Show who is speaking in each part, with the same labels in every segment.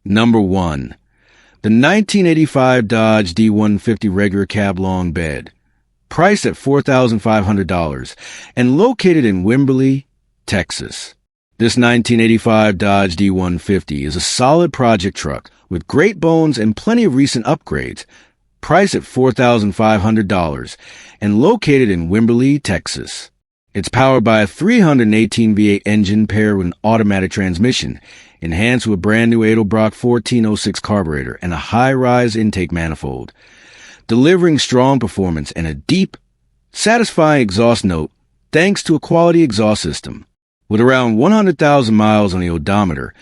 Speaker 1: Number 1. The 1985 Dodge D150 Regular Cab Long Bed. Priced at $4,500 and located in Wimberley, Texas. This 1985 Dodge D150 is a solid project truck with great bones and plenty of recent upgrades. Priced at $4,500 and located in Wimberley, Texas. It's powered by a 318 V8 engine paired with an automatic transmission, enhanced with a brand new Edelbrock 1406 carburetor and a high-rise intake manifold, delivering strong performance and a deep, satisfying exhaust note thanks to a quality exhaust system. With around 100,000 miles on the odometer,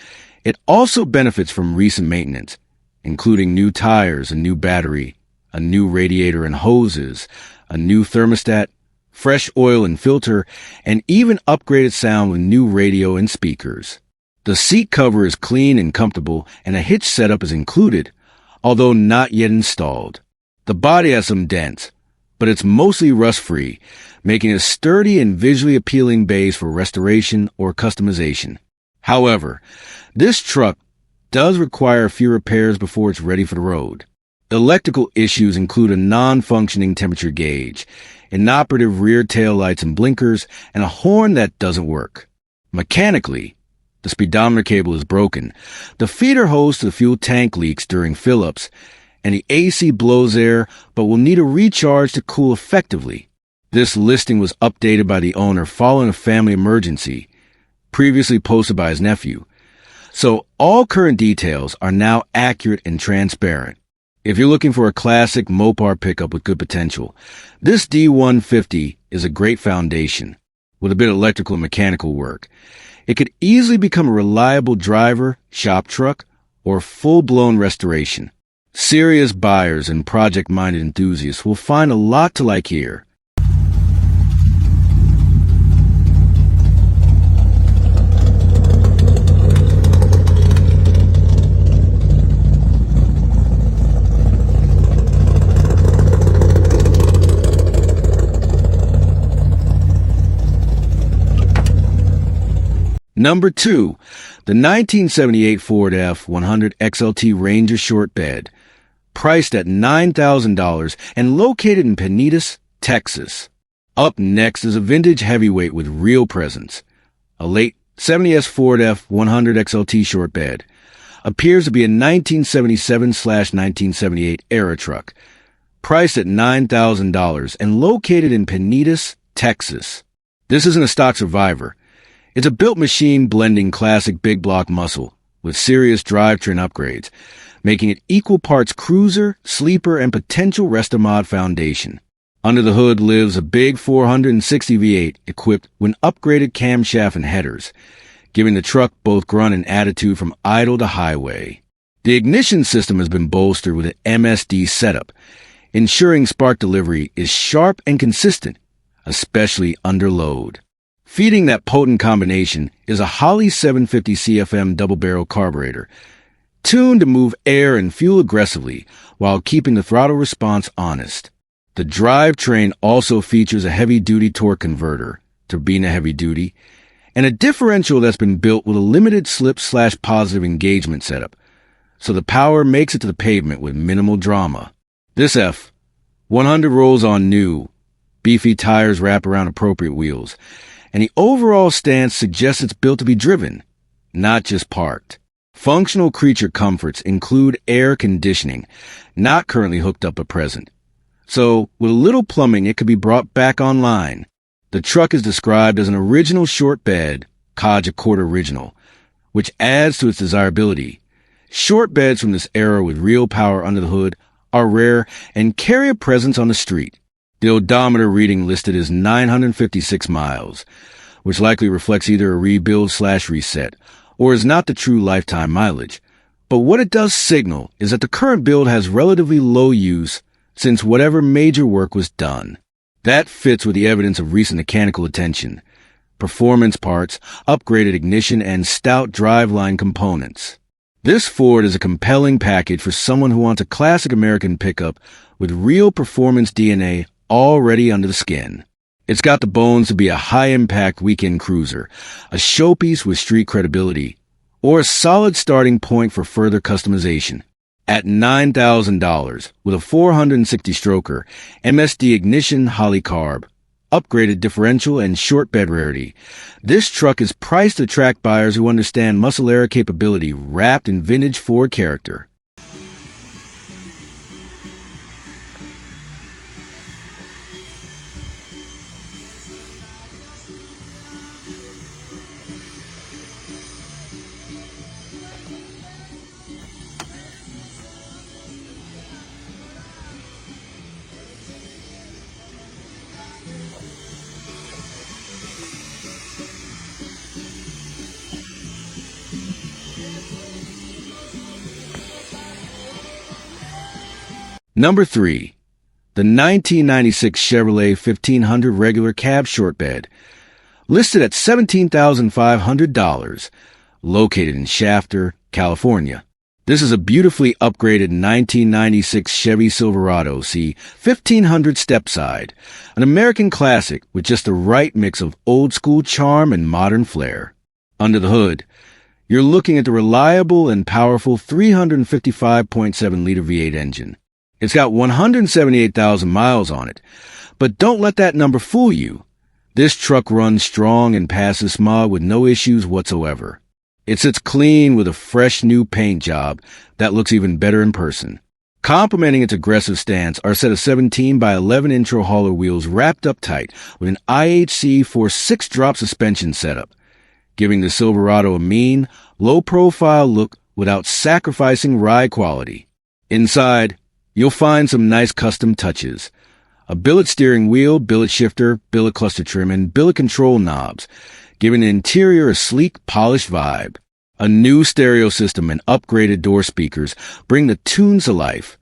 Speaker 1: it also benefits from recent maintenance, including new tires, a new battery, a new radiator and hoses, a new thermostat, fresh oil and filter, and even upgraded sound with new radio and speakers. The seat cover is clean and comfortable, and a hitch setup is included, although not yet installed. The body has some dents, but it's mostly rust-free, making it a sturdy and visually appealing base for restoration or customization. However, this truck does require a few repairs before it's ready for the road. Electrical issues include a non-functioning temperature gauge, inoperative rear tail lights and blinkers, and a horn that doesn't work. Mechanically, the speedometer cable is broken, the feeder hose to the fuel tank leaks during fill-ups, and the AC blows air but will need a recharge to cool effectively. This listing was updated by the owner following a family emergency, previously posted by his nephew. So all current details are now accurate and transparent. If you're looking for a classic Mopar pickup with good potential, this D150 is a great foundation. With a bit of electrical and mechanical work, it could easily become a reliable driver, shop truck, or full-blown restoration. Serious buyers and project-minded enthusiasts will find a lot to like here. Number 2, the 1978 Ford F-100 XLT Ranger Short Bed, priced at $9,000 and located in Penitas, Texas. Up next is a vintage heavyweight with real presence. A late 70s Ford F-100 XLT Short Bed. Appears to be a 1977/1978 era truck, priced at $9,000 and located in Penitas, Texas. This isn't a stock survivor. It's a built machine blending classic big block muscle with serious drivetrain upgrades, making it equal parts cruiser, sleeper, and potential rest-a-mod foundation. Under the hood lives a big 460 V8 equipped with an upgraded camshaft and headers, giving the truck both grunt and attitude from idle to highway. The ignition system has been bolstered with an MSD setup, ensuring spark delivery is sharp and consistent, especially under load. Feeding that potent combination is a Holley 750 CFM double-barrel carburetor, tuned to move air and fuel aggressively while keeping the throttle response honest. The drivetrain also features a heavy-duty torque converter, turbina heavy-duty, and a differential that's been built with a limited slip/positive engagement setup, so the power makes it to the pavement with minimal drama. This F-100 rolls on new, beefy tires wrap around appropriate wheels, and the overall stance suggests it's built to be driven, not just parked. Functional creature comforts include air conditioning, not currently hooked up at present. So, with a little plumbing, it could be brought back online. The truck is described as an original short bed, Codge Accord Original, which adds to its desirability. Short beds from this era with real power under the hood are rare and carry a presence on the street. The odometer reading listed is 956 miles, which likely reflects either a rebuild/reset or is not the true lifetime mileage. But what it does signal is that the current build has relatively low use since whatever major work was done. That fits with the evidence of recent mechanical attention, performance parts, upgraded ignition, and stout driveline components. This Ford is a compelling package for someone who wants a classic American pickup with real performance DNA already under the skin. It's got the bones to be a high-impact weekend cruiser, a showpiece with street credibility, or a solid starting point for further customization. At $9,000 with a 460-stroker, MSD ignition Holly carb, upgraded differential, and short bed rarity, this truck is priced to attract buyers who understand muscle air capability wrapped in vintage Ford character. Number 3. The 1996 Chevrolet 1500 regular cab short bed, listed at $17,500, located in Shafter, California. This is a beautifully upgraded 1996 Chevy Silverado C1500 stepside, an American classic with just the right mix of old-school charm and modern flair. Under the hood, you're looking at the reliable and powerful 355.7-liter V8 engine. It's got 178,000 miles on it, but don't let that number fool you. This truck runs strong and passes smog with no issues whatsoever. It sits clean with a fresh new paint job that looks even better in person. Complementing its aggressive stance are a set of 17 by 11 intro hauler wheels wrapped up tight with an IHC 6-drop suspension setup, giving the Silverado a mean, low-profile look without sacrificing ride quality. Inside, you'll find some nice custom touches. A billet steering wheel, billet shifter, billet cluster trim, and billet control knobs, giving the interior a sleek, polished vibe. A new stereo system and upgraded door speakers bring the tunes to life,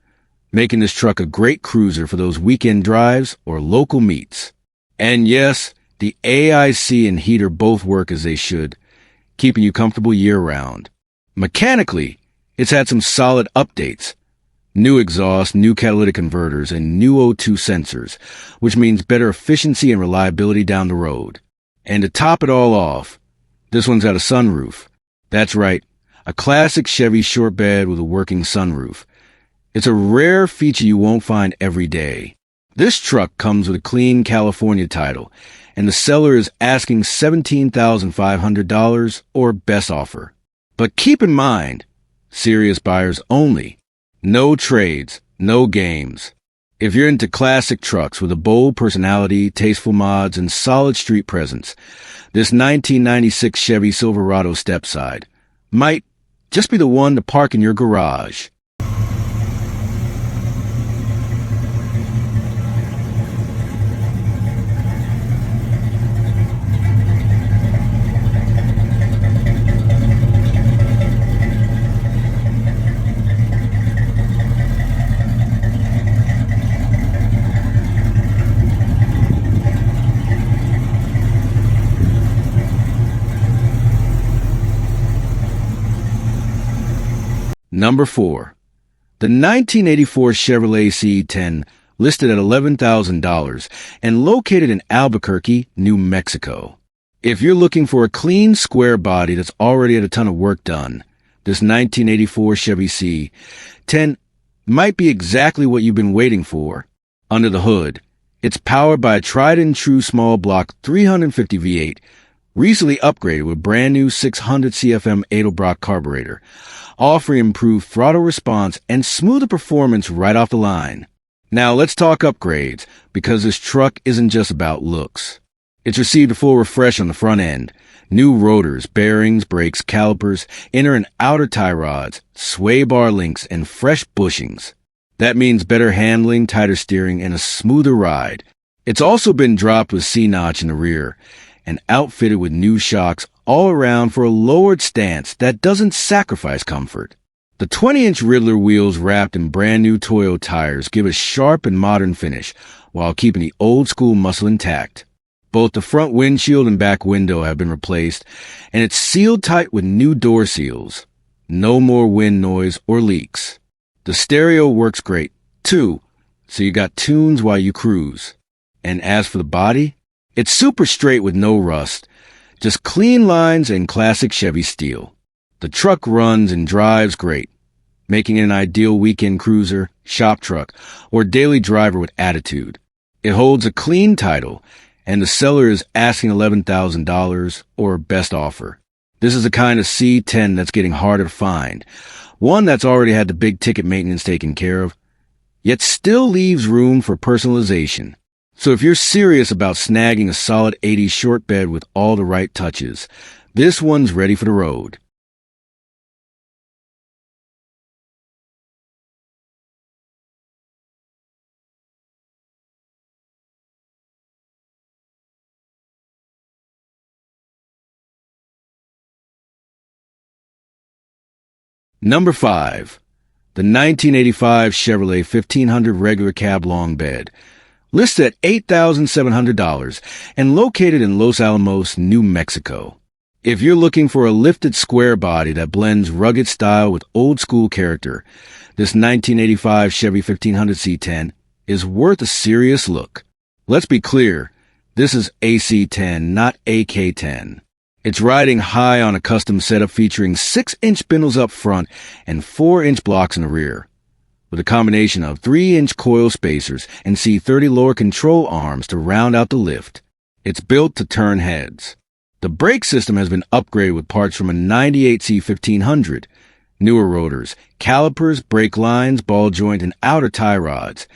Speaker 1: making this truck a great cruiser for those weekend drives or local meets. And yes, the AIC and heater both work as they should, keeping you comfortable year-round. Mechanically, it's had some solid updates. New exhaust, new catalytic converters, and new O2 sensors, which means better efficiency and reliability down the road. And to top it all off, this one's got a sunroof. That's right, a classic Chevy short bed with a working sunroof. It's a rare feature you won't find every day. This truck comes with a clean California title, and the seller is asking $17,500 or best offer. But keep in mind, serious buyers only. No trades, no games. If you're into classic trucks with a bold personality, tasteful mods, and solid street presence, this 1996 Chevy Silverado stepside might just be the one to park in your garage. Number 4. The 1984 Chevrolet C10, listed at $11,000 and located in Albuquerque, New Mexico. If you're looking for a clean, square body that's already had a ton of work done, this 1984 Chevy C10 might be exactly what you've been waiting for. Under the hood, it's powered by a tried-and-true small block 350 V8, recently upgraded with brand new 600 CFM Edelbrock carburetor, offering improved throttle response and smoother performance right off the line. Now let's talk upgrades, because this truck isn't just about looks. It's received a full refresh on the front end. New rotors, bearings, brakes, calipers, inner and outer tie rods, sway bar links, and fresh bushings. That means better handling, tighter steering, and a smoother ride. It's also been dropped with C-notch in the rear and outfitted with new shocks all around for a lowered stance that doesn't sacrifice comfort. The 20-inch Riddler wheels wrapped in brand new Toyo tires give a sharp and modern finish while keeping the old-school muscle intact. Both the front windshield and back window have been replaced, and it's sealed tight with new door seals. No more wind noise or leaks. The stereo works great, too, so you got tunes while you cruise. And as for the body, it's super straight with no rust, just clean lines and classic Chevy steel. The truck runs and drives great, making it an ideal weekend cruiser, shop truck, or daily driver with attitude. It holds a clean title, and the seller is asking $11,000 or best offer. This is the kind of C10 that's getting harder to find, one that's already had the big ticket maintenance taken care of, yet still leaves room for personalization. So if you're serious about snagging a solid 80s short bed with all the right touches, this one's ready for the road. Number 5. The 1985 Chevrolet 1500 regular cab long bed, listed at $8,700 and located in Los Alamos, New Mexico. If you're looking for a lifted square body that blends rugged style with old-school character, this 1985 Chevy 1500 C10 is worth a serious look. Let's be clear, this is AC10, not AK10. It's riding high on a custom setup featuring 6-inch spindles up front and 4-inch blocks in the rear, with a combination of 3-inch coil spacers and C30 lower control arms to round out the lift. It's built to turn heads. The brake system has been upgraded with parts from a 98 C1500, newer rotors, calipers, brake lines, ball joint, and outer tie rods,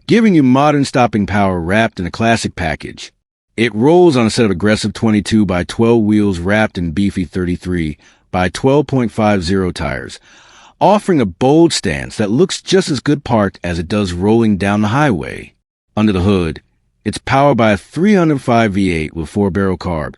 Speaker 1: giving you modern stopping power wrapped in a classic package. It rolls on a set of aggressive 22 by 12 wheels wrapped in beefy 33 by 12.50 tires, offering a bold stance that looks just as good parked as it does rolling down the highway. Under the hood, it's powered by a 305 V8 with 4-barrel carb,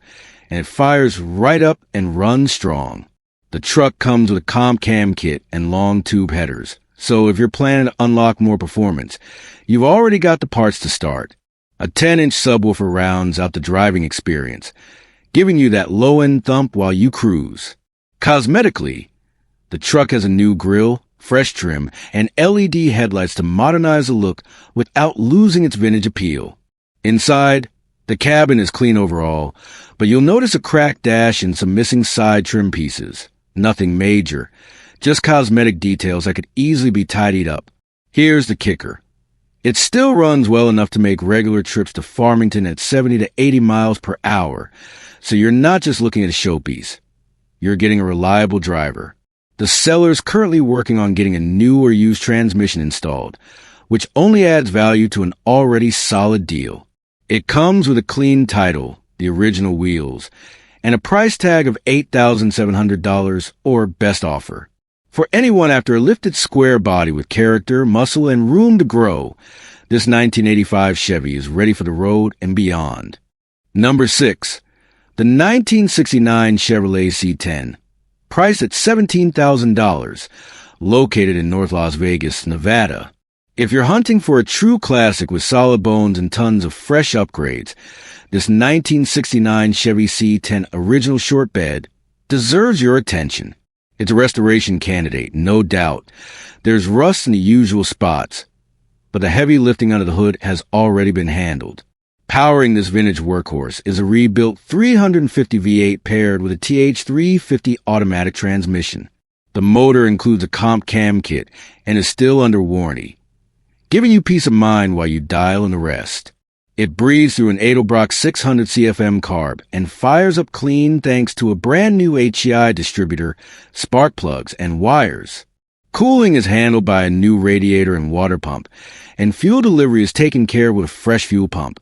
Speaker 1: and it fires right up and runs strong. The truck comes with a comp cam kit and long tube headers, so if you're planning to unlock more performance, you've already got the parts to start. A 10-inch subwoofer rounds out the driving experience, giving you that low-end thump while you cruise. Cosmetically, the truck has a new grille, fresh trim, and LED headlights to modernize the look without losing its vintage appeal. Inside, the cabin is clean overall, but you'll notice a cracked dash and some missing side trim pieces. Nothing major, just cosmetic details that could easily be tidied up. Here's the kicker. It still runs well enough to make regular trips to Farmington at 70 to 80 miles per hour, so you're not just looking at a showpiece. You're getting a reliable driver. The seller's currently working on getting a new or used transmission installed, which only adds value to an already solid deal. It comes with a clean title, the original wheels, and a price tag of $8,700 or best offer. For anyone after a lifted square body with character, muscle, and room to grow, this 1985 Chevy is ready for the road and beyond. Number 6. The 1969 Chevrolet C10, priced at $17,000, located in North Las Vegas, Nevada. If you're hunting for a true classic with solid bones and tons of fresh upgrades, this 1969 Chevy C10 original short bed deserves your attention. It's a restoration candidate, no doubt. There's rust in the usual spots, but the heavy lifting under the hood has already been handled. Powering this vintage workhorse is a rebuilt 350 V8 paired with a TH350 automatic transmission. The motor includes a comp cam kit and is still under warranty, giving you peace of mind while you dial in the rest. It breathes through an Edelbrock 600 CFM carb and fires up clean thanks to a brand new HEI distributor, spark plugs, and wires. Cooling is handled by a new radiator and water pump, and fuel delivery is taken care of with a fresh fuel pump.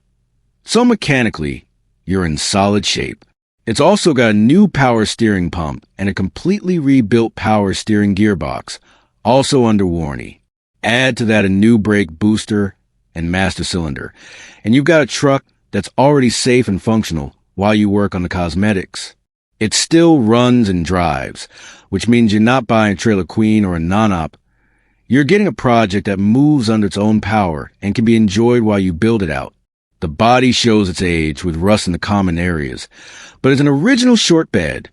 Speaker 1: So mechanically, you're in solid shape. It's also got a new power steering pump and a completely rebuilt power steering gearbox, also under warranty. Add to that a new brake booster and master cylinder, and you've got a truck that's already safe and functional while you work on the cosmetics. It still runs and drives, which means you're not buying a trailer queen or a non-op. You're getting a project that moves under its own power and can be enjoyed while you build it out. The body shows its age with rust in the common areas, but it's an original short bed,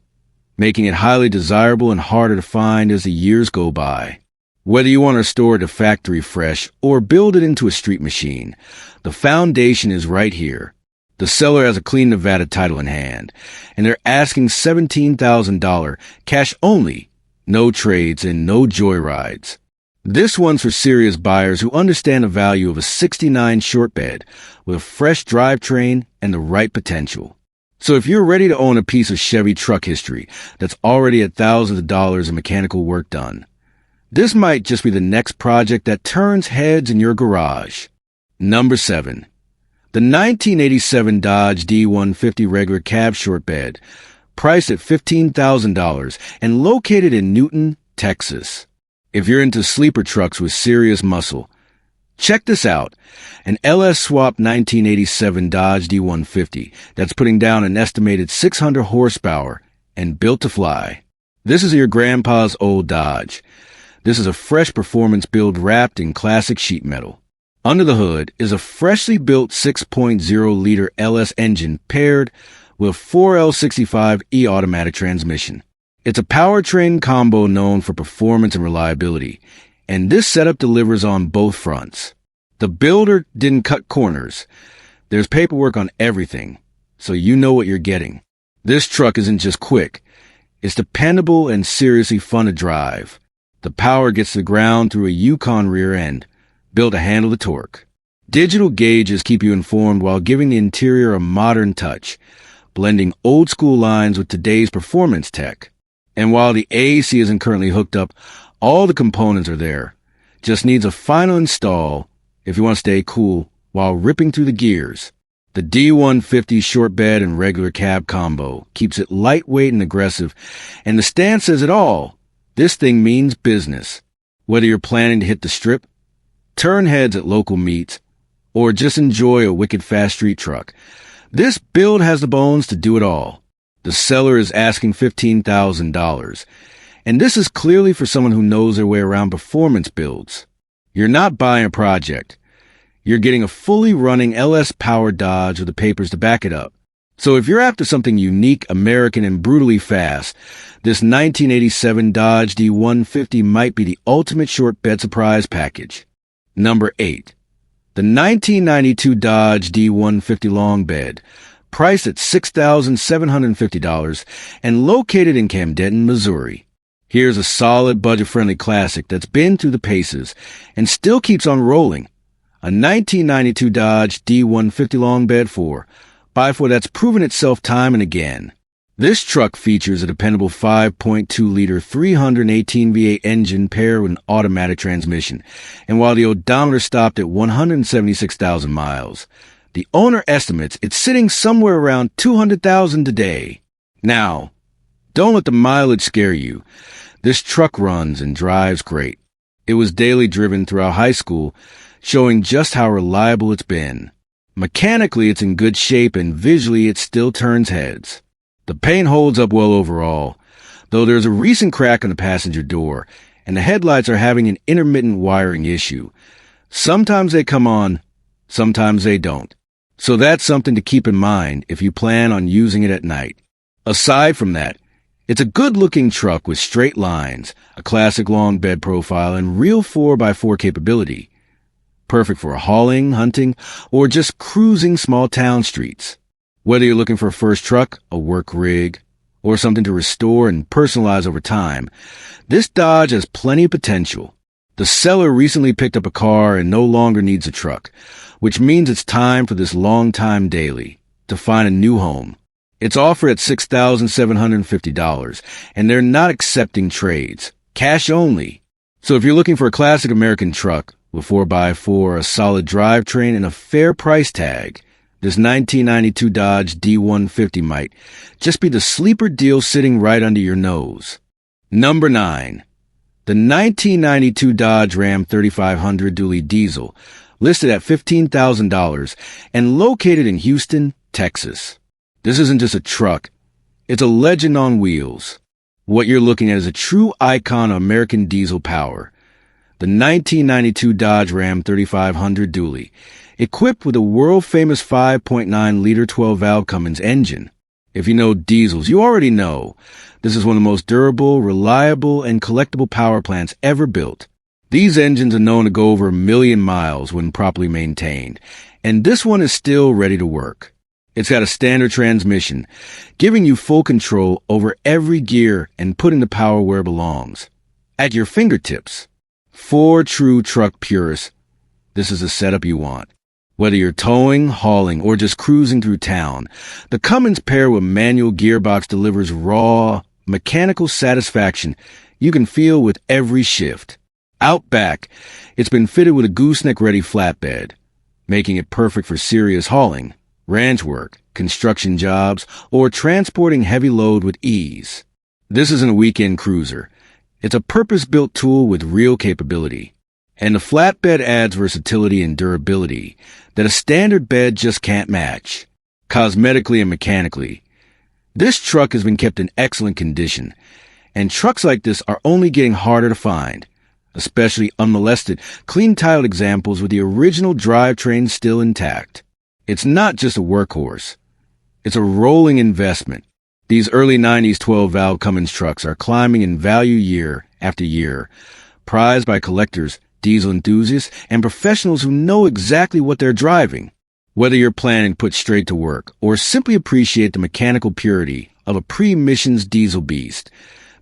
Speaker 1: making it highly desirable and harder to find as the years go by. Whether you want to restore it to factory fresh or build it into a street machine, the foundation is right here. The seller has a clean Nevada title in hand, and they're asking $17,000 cash only, no trades and no joyrides. This one's for serious buyers who understand the value of a '69 short bed with a fresh drivetrain and the right potential. So if you're ready to own a piece of Chevy truck history that's already had thousands of dollars in mechanical work done, this might just be the next project that turns heads in your garage. Number 7. The 1987 Dodge D150 regular cab short bed, priced at $15,000 and located in Newton, Texas. If you're into sleeper trucks with serious muscle, check this out. An LS swap 1987 Dodge D150 that's putting down an estimated 600 horsepower and built to fly. This is your grandpa's old Dodge. This is a fresh performance build wrapped in classic sheet metal. Under the hood is a freshly built 6.0-liter LS engine paired with a 4L65E automatic transmission. It's a powertrain combo known for performance and reliability, and this setup delivers on both fronts. The builder didn't cut corners. There's paperwork on everything, so you know what you're getting. This truck isn't just quick. It's dependable and seriously fun to drive. The power gets to the ground through a Yukon rear end, built to handle the torque. Digital gauges keep you informed while giving the interior a modern touch, blending old-school lines with today's performance tech. And while the AC isn't currently hooked up, all the components are there. Just needs a final install if you want to stay cool while ripping through the gears. The D150 short bed and regular cab combo keeps it lightweight and aggressive, and the stance says it all. This thing means business. Whether you're planning to hit the strip, turn heads at local meets, or just enjoy a wicked fast street truck, this build has the bones to do it all. The seller is asking $15,000, and this is clearly for someone who knows their way around performance builds. You're not buying a project. You're getting a fully running LS-powered Dodge with the papers to back it up. So if you're after something unique, American, and brutally fast, this 1987 Dodge D150 might be the ultimate short bed surprise package. Number 8. The 1992 Dodge D150 Long Bed, priced at $6,750 and located in Camdenton, Missouri. Here's a solid budget-friendly classic that's been through the paces and still keeps on rolling. A 1992 Dodge D150 Long Bed 4x4 that's proven itself time and again. This truck features a dependable 5.2-liter 318 V8 engine paired with an automatic transmission, and while the odometer stopped at 176,000 miles, the owner estimates it's sitting somewhere around 200,000 today. Now, don't let the mileage scare you. This truck runs and drives great. It was daily driven throughout high school, showing just how reliable it's been. Mechanically, it's in good shape, and visually, it still turns heads. The paint holds up well overall, though there's a recent crack on the passenger door, and the headlights are having an intermittent wiring issue. Sometimes they come on, sometimes they don't. So that's something to keep in mind if you plan on using it at night. Aside from that, it's a good-looking truck with straight lines, a classic long bed profile, and real 4x4 capability. Perfect for hauling, hunting, or just cruising small-town streets. Whether you're looking for a first truck, a work rig, or something to restore and personalize over time, this Dodge has plenty of potential. The seller recently picked up a car and no longer needs a truck, which means it's time for this long-time daily to find a new home. It's offered at $6,750, and they're not accepting trades. Cash only. So if you're looking for a classic American truck with 4x4, a solid drivetrain, and a fair price tag, this 1992 Dodge D150 might just be the sleeper deal sitting right under your nose. Number 9. The 1992 Dodge Ram 3500 dually diesel, listed at $15,000 and located in Houston, Texas. This isn't just a truck. It's a legend on wheels. What you're looking at is a true icon of American diesel power. The 1992 Dodge Ram 3500 dually, equipped with a world-famous 5.9-liter 12-valve Cummins engine. If you know diesels, you already know this is one of the most durable, reliable, and collectible power plants ever built. These engines are known to go over 1 million miles when properly maintained, and this one is still ready to work. It's got a standard transmission, giving you full control over every gear and putting the power where it belongs, at your fingertips. For true truck purists, this is the setup you want. Whether you're towing, hauling, or just cruising through town, the Cummins paired with manual gearbox delivers raw, mechanical satisfaction you can feel with every shift. Out back, it's been fitted with a gooseneck-ready flatbed, making it perfect for serious hauling, ranch work, construction jobs, or transporting heavy load with ease. This isn't a weekend cruiser. It's a purpose-built tool with real capability. And the flatbed adds versatility and durability that a standard bed just can't match, cosmetically and mechanically. This truck has been kept in excellent condition, and trucks like this are only getting harder to find, especially unmolested, clean-tiled examples with the original drivetrain still intact. It's not just a workhorse. It's a rolling investment. These early 90s 12-valve Cummins trucks are climbing in value year after year, prized by collectors, diesel enthusiasts, and professionals who know exactly what they're driving. Whether you're planning to put straight to work or simply appreciate the mechanical purity of a pre-emissions diesel beast,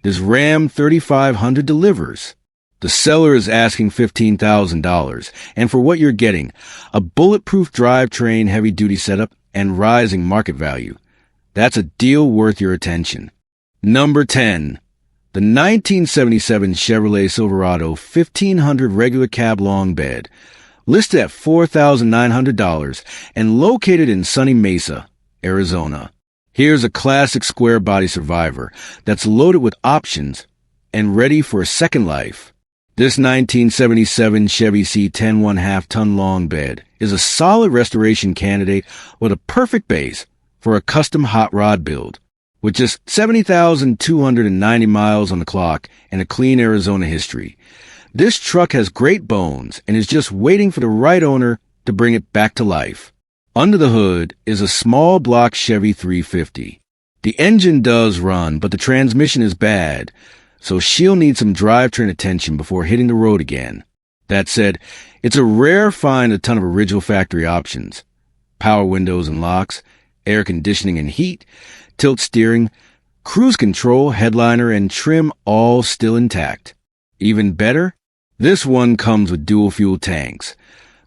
Speaker 1: this Ram 3500 delivers. The seller is asking $15,000, and for what you're getting, a bulletproof drivetrain heavy-duty setup and rising market value. That's a deal worth your attention. Number 10. The 1977 Chevrolet Silverado 1500 regular cab long bed, listed at $4,900 and located in sunny Mesa, Arizona. Here's a classic square body survivor that's loaded with options and ready for a second life. This 1977 Chevy C10 1/2-ton long bed is a solid restoration candidate with a perfect base for a custom hot rod build. With just 70,290 miles on the clock and a clean Arizona history, this truck has great bones and is just waiting for the right owner to bring it back to life. Under the hood is a small block Chevy 350. The engine does run, but the transmission is bad, so she'll need some drivetrain attention before hitting the road again. That said, it's a rare find, a ton of original factory options. Power windows and locks, air conditioning and heat, tilt steering, cruise control, headliner, and trim all still intact. Even better, this one comes with dual fuel tanks.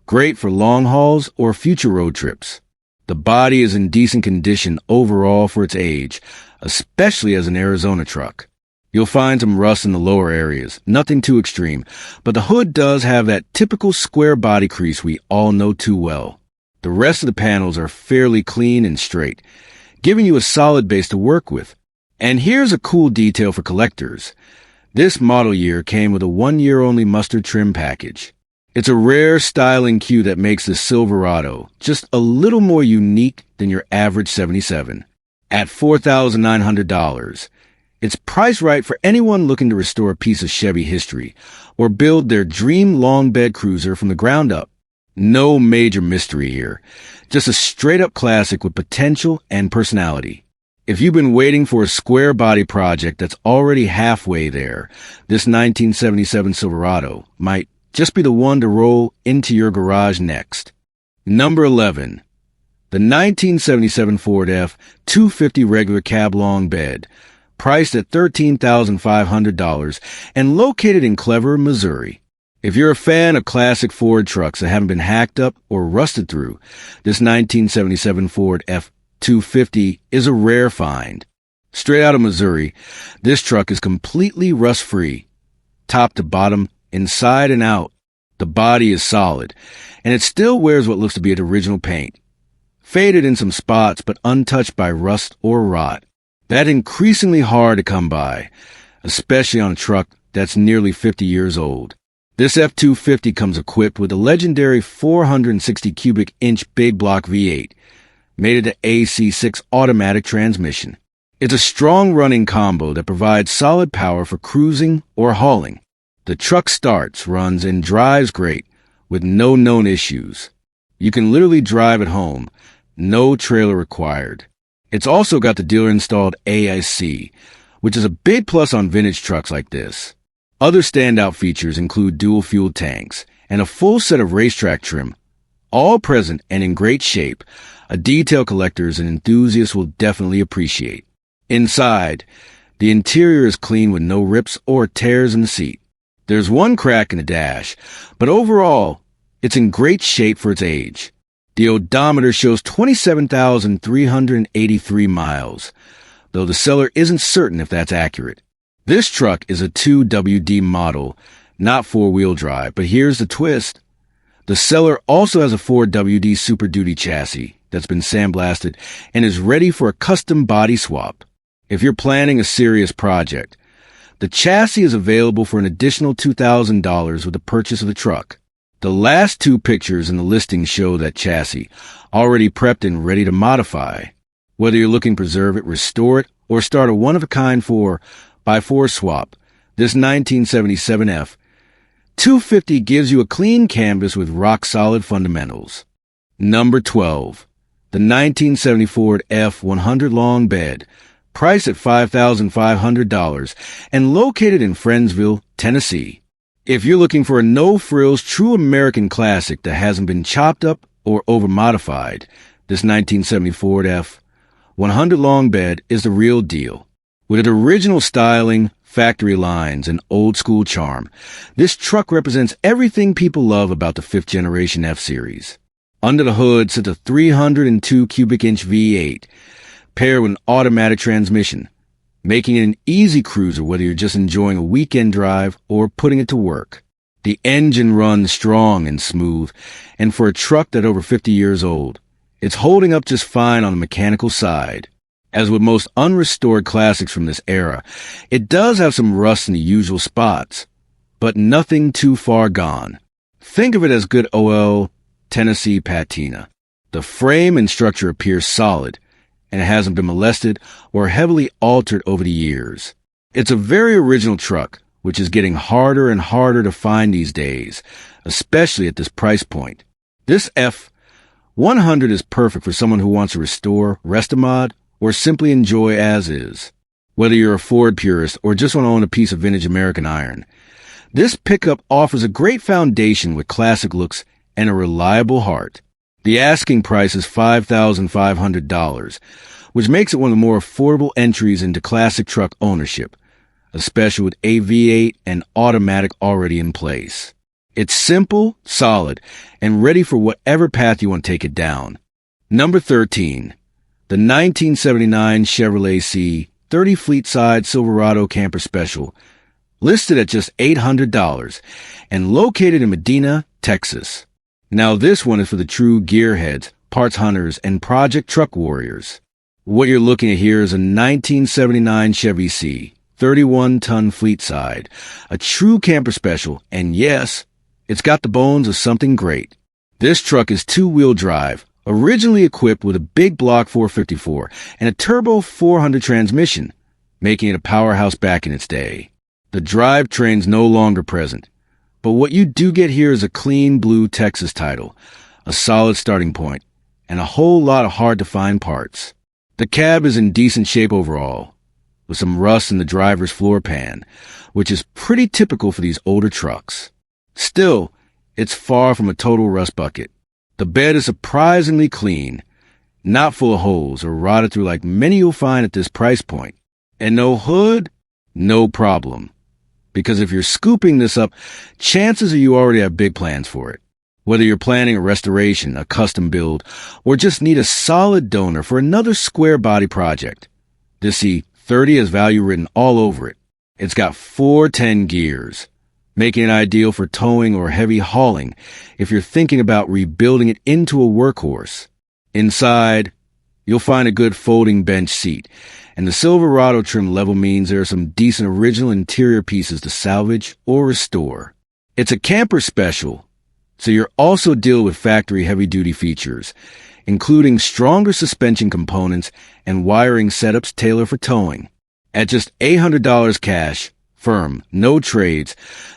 Speaker 1: Great for long hauls or future road trips. The body is in decent condition overall for its age, especially as an Arizona truck. You'll find some rust in the lower areas, nothing too extreme, but the hood does have that typical square body crease we all know too well. The rest of the panels are fairly clean and straight, giving you a solid base to work with. And here's a cool detail for collectors. This model year came with a 1-year-only mustard trim package. It's a rare styling cue that makes the Silverado just a little more unique than your average 77. At $4,900, it's priced right for anyone looking to restore a piece of Chevy history or build their dream long bed cruiser from the ground up. No major mystery here, just a straight-up classic with potential and personality. If you've been waiting for a square body project that's already halfway there, this 1977 Silverado might just be the one to roll into your garage next. Number 11. The 1977 Ford F-250 regular cab long bed, priced at $13,500 and located in Clever, Missouri. If you're a fan of classic Ford trucks that haven't been hacked up or rusted through, this 1977 Ford F-250 is a rare find. Straight out of Missouri, this truck is completely rust-free, top to bottom, inside and out. The body is solid, and it still wears what looks to be its original paint. Faded in some spots, but untouched by rust or rot. That's increasingly hard to come by, especially on a truck that's nearly 50 years old. This F-250 comes equipped with a legendary 460 cubic inch big block V8, mated to AC6 automatic transmission. It's a strong running combo that provides solid power for cruising or hauling. The truck starts, runs, and drives great, with no known issues. You can literally drive at home, no trailer required. It's also got the dealer-installed AIC, which is a big plus on vintage trucks like this. Other standout features include dual fuel tanks and a full set of racetrack trim, all present and in great shape, a detail collectors and enthusiasts will definitely appreciate. Inside, the interior is clean with no rips or tears in the seat. There's one crack in the dash, but overall, it's in great shape for its age. The odometer shows 27,383 miles, though the seller isn't certain if that's accurate. This truck is a 2WD model, not four-wheel drive, but here's the twist. The seller also has a 4WD Super Duty chassis that's been sandblasted and is ready for a custom body swap. If you're planning a serious project, the chassis is available for an additional $2,000 with the purchase of the truck. The last two pictures in the listing show that chassis, already prepped and ready to modify. Whether you're looking to preserve it, restore it, or start a one-of-a-kind 4x4 swap, this 1977 F-250 gives you a clean canvas with rock-solid fundamentals. Number 12. The 1970 Ford F-100 Long Bed, priced at $5,500 and located in Friendsville, Tennessee. If you're looking for a no-frills, true American classic that hasn't been chopped up or over-modified, this 1970 Ford F-100 Long Bed is the real deal. With its original styling, factory lines, and old-school charm, this truck represents everything people love about the fifth-generation F-Series. Under the hood sits a 302 cubic-inch V8, paired with an automatic transmission, making it an easy cruiser whether you're just enjoying a weekend drive or putting it to work. The engine runs strong and smooth, and for a truck that's over 50 years old, it's holding up just fine on the mechanical side. As with most unrestored classics from this era, it does have some rust in the usual spots, but nothing too far gone. Think of it as good OL Tennessee patina. The frame and structure appear solid, and it hasn't been molested or heavily altered over the years. It's a very original truck, which is getting harder and harder to find these days, especially at this price point. This F-100 is perfect for someone who wants to restore, rest-a-mod, or simply enjoy as is. Whether you're a Ford purist or just want to own a piece of vintage American iron, this pickup offers a great foundation with classic looks and a reliable heart. The asking price is $5,500, which makes it one of the more affordable entries into classic truck ownership, especially with a V8 and automatic already in place. It's simple, solid, and ready for whatever path you want to take it down. Number 13. The 1979 Chevrolet C10 Fleet-Side Silverado Camper Special, listed at just $800 and located in Medina, Texas. Now this one is for the true gearheads, parts hunters, and project truck warriors. What you're looking at here is a 1979 Chevy C, 31-ton Fleet-Side, a true camper special, and yes, it's got the bones of something great. This truck is two-wheel drive, originally equipped with a big block 454 and a turbo 400 transmission, making it a powerhouse back in its day. The drivetrain's no longer present, but what you do get here is a clean blue Texas title, a solid starting point, and a whole lot of hard-to-find parts. The cab is in decent shape overall, with some rust in the driver's floor pan, which is pretty typical for these older trucks. Still, it's far from a total rust bucket. The bed is surprisingly clean, not full of holes or rotted through like many you'll find at this price point. And no hood? No problem. Because if you're scooping this up, chances are you already have big plans for it. Whether you're planning a restoration, a custom build, or just need a solid donor for another square body project, this C30 has value written all over it. It's got 410 gears, making it ideal for towing or heavy hauling if you're thinking about rebuilding it into a workhorse. Inside, you'll find a good folding bench seat, and the Silverado trim level means there are some decent original interior pieces to salvage or restore. It's a camper special, so you're also dealing with factory heavy-duty features, including stronger suspension components and wiring setups tailored for towing. At just $800 cash, firm, no trades,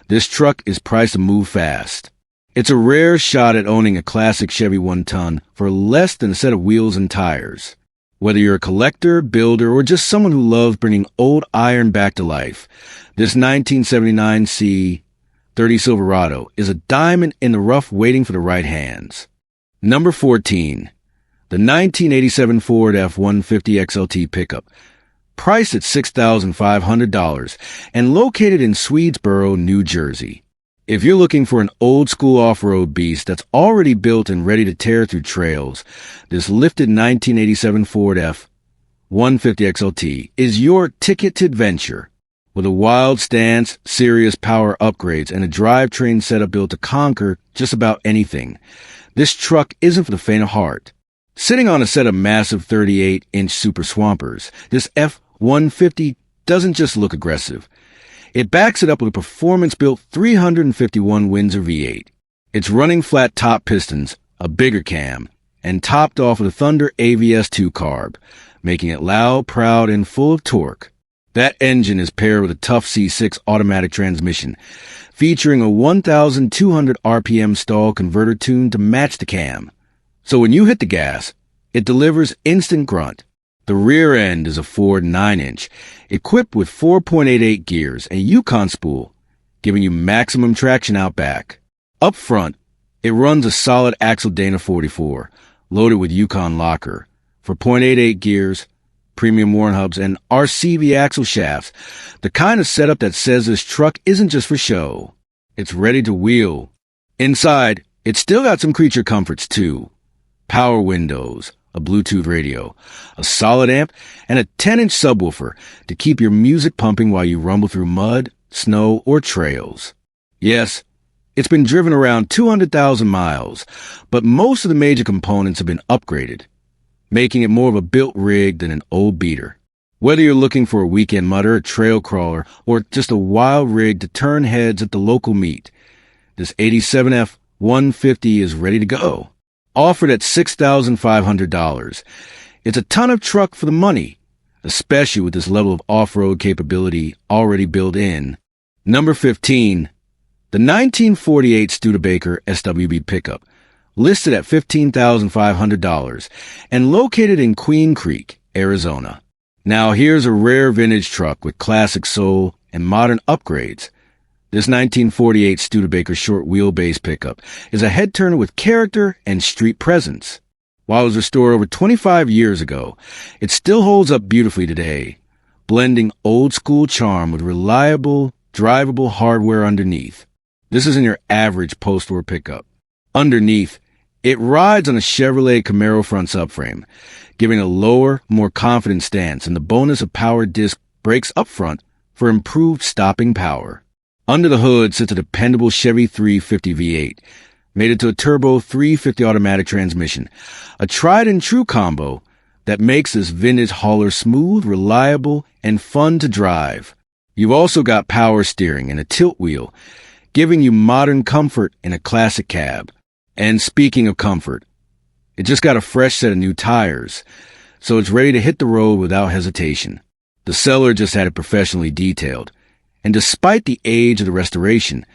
Speaker 1: this truck is priced to move fast. It's a rare shot at owning a classic Chevy 1-ton for less than a set of wheels and tires. Whether you're a collector, builder, or just someone who loves bringing old iron back to life, this 1979 C30 Silverado is a diamond in the rough waiting for the right hands. Number 14. The 1987 Ford F-150 XLT pickup. Priced at $6,500 and located in Swedesboro, New Jersey. If you're looking for an old-school off-road beast that's already built and ready to tear through trails, this lifted 1987 Ford F-150 XLT is your ticket to adventure. With a wild stance, serious power upgrades, and a drivetrain setup built to conquer just about anything, this truck isn't for the faint of heart. Sitting on a set of massive 38-inch Super Swampers, this F-150 doesn't just look aggressive. It backs it up with a performance-built 351 Windsor V8. It's running flat top pistons, a bigger cam, and topped off with a Thunder AVS2 carb, making it loud, proud, and full of torque. That engine is paired with a tough C6 automatic transmission, featuring a 1,200 RPM stall converter tuned to match the cam. So when you hit the gas, it delivers instant grunt. The rear end is a Ford 9-inch, equipped with 4.88 gears and Yukon spool, giving you maximum traction out back. Up front, it runs a solid axle Dana 44, loaded with Yukon locker, for 0.88 gears, premium worn hubs, and RCV axle shafts, the kind of setup that says this truck isn't just for show. It's ready to wheel. Inside, it's still got some creature comforts too. Power windows, a Bluetooth radio, a solid amp, and a 10-inch subwoofer to keep your music pumping while you rumble through mud, snow, or trails. Yes, it's been driven around 200,000 miles, but most of the major components have been upgraded, making it more of a built rig than an old beater. Whether you're looking for a weekend mutter, a trail crawler, or just a wild rig to turn heads at the local meet, this 87 F-150 is ready to go. Offered at $6,500. It's a ton of truck for the money, especially with this level of off-road capability already built in. Number 15. The 1948 Studebaker SWB pickup, listed at $15,500 and located in Queen Creek, Arizona. Now here's a rare vintage truck with classic soul and modern upgrades. This 1948 Studebaker short wheelbase pickup is a head-turner with character and street presence. While it was restored over 25 years ago, it still holds up beautifully today, blending old-school charm with reliable, drivable hardware underneath. This isn't your average post-war pickup. Underneath, it rides on a Chevrolet Camaro front subframe, giving a lower, more confident stance, and the bonus of power disc brakes up front for improved stopping power. Under the hood sits a dependable Chevy 350 V8, mated to a turbo 350 automatic transmission, a tried-and-true combo that makes this vintage hauler smooth, reliable, and fun to drive. You've also got power steering and a tilt wheel, giving you modern comfort in a classic cab. And speaking of comfort, it just got a fresh set of new tires, so it's ready to hit the road without hesitation. The seller just had it professionally detailed, and despite the age of the restoration,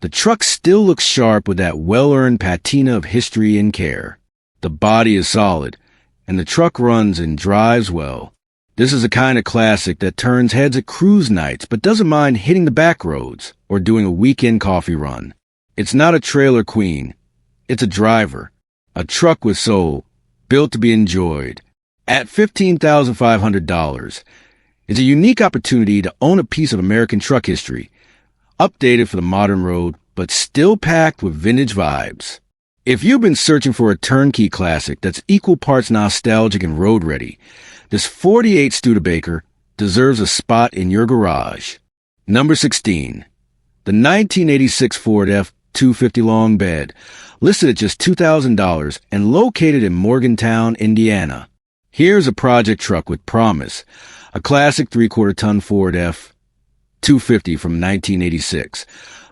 Speaker 1: the truck still looks sharp with that well-earned patina of history and care. The body is solid, and the truck runs and drives well. This is the kind of classic that turns heads at cruise nights but doesn't mind hitting the back roads or doing a weekend coffee run. It's not a trailer queen. It's a driver, a truck with soul, built to be enjoyed. At $15,500, it's a unique opportunity to own a piece of American truck history, updated for the modern road, but still packed with vintage vibes. If you've been searching for a turnkey classic that's equal parts nostalgic and road-ready, this 48 Studebaker deserves a spot in your garage. Number 16. The 1986 Ford F-250 Long Bed, listed at just $2,000 and located in Morgantown, Indiana. Here's a project truck with promise, a classic 3/4-ton Ford F-250 from 1986,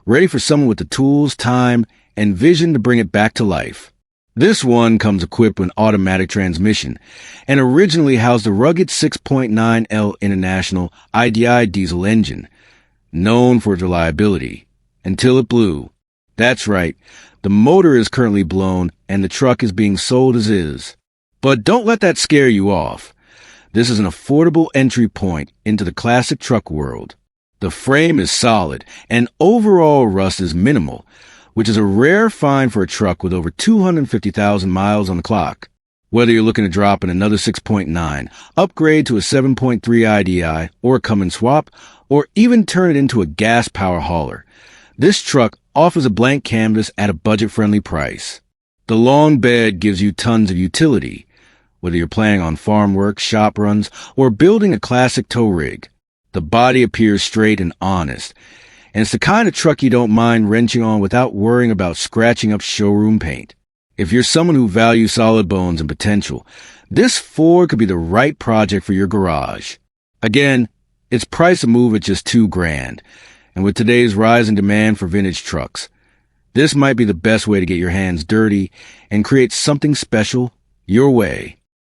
Speaker 1: ready for someone with the tools, time, and vision to bring it back to life. This one comes equipped with an automatic transmission and originally housed a rugged 6.9L International IDI diesel engine, known for its reliability, until it blew. That's right, the motor is currently blown and the truck is being sold as is. But don't let that scare you off. This is an affordable entry point into the classic truck world. The frame is solid and overall rust is minimal, which is a rare find for a truck with over 250,000 miles on the clock. Whether you're looking to drop in another 6.9, upgrade to a 7.3 IDI, or come and swap, or even turn it into a gas power hauler, this truck offers a blank canvas at a budget-friendly price. The long bed gives you tons of utility, whether you're planning on farm work, shop runs, or building a classic tow rig. The body appears straight and honest, and it's the kind of truck you don't mind wrenching on without worrying about scratching up showroom paint. If you're someone who values solid bones and potential, this Ford could be the right project for your garage. Again, it's priced to move at just $2,000, and with today's rise in demand for vintage trucks, this might be the best way to get your hands dirty and create something special your way.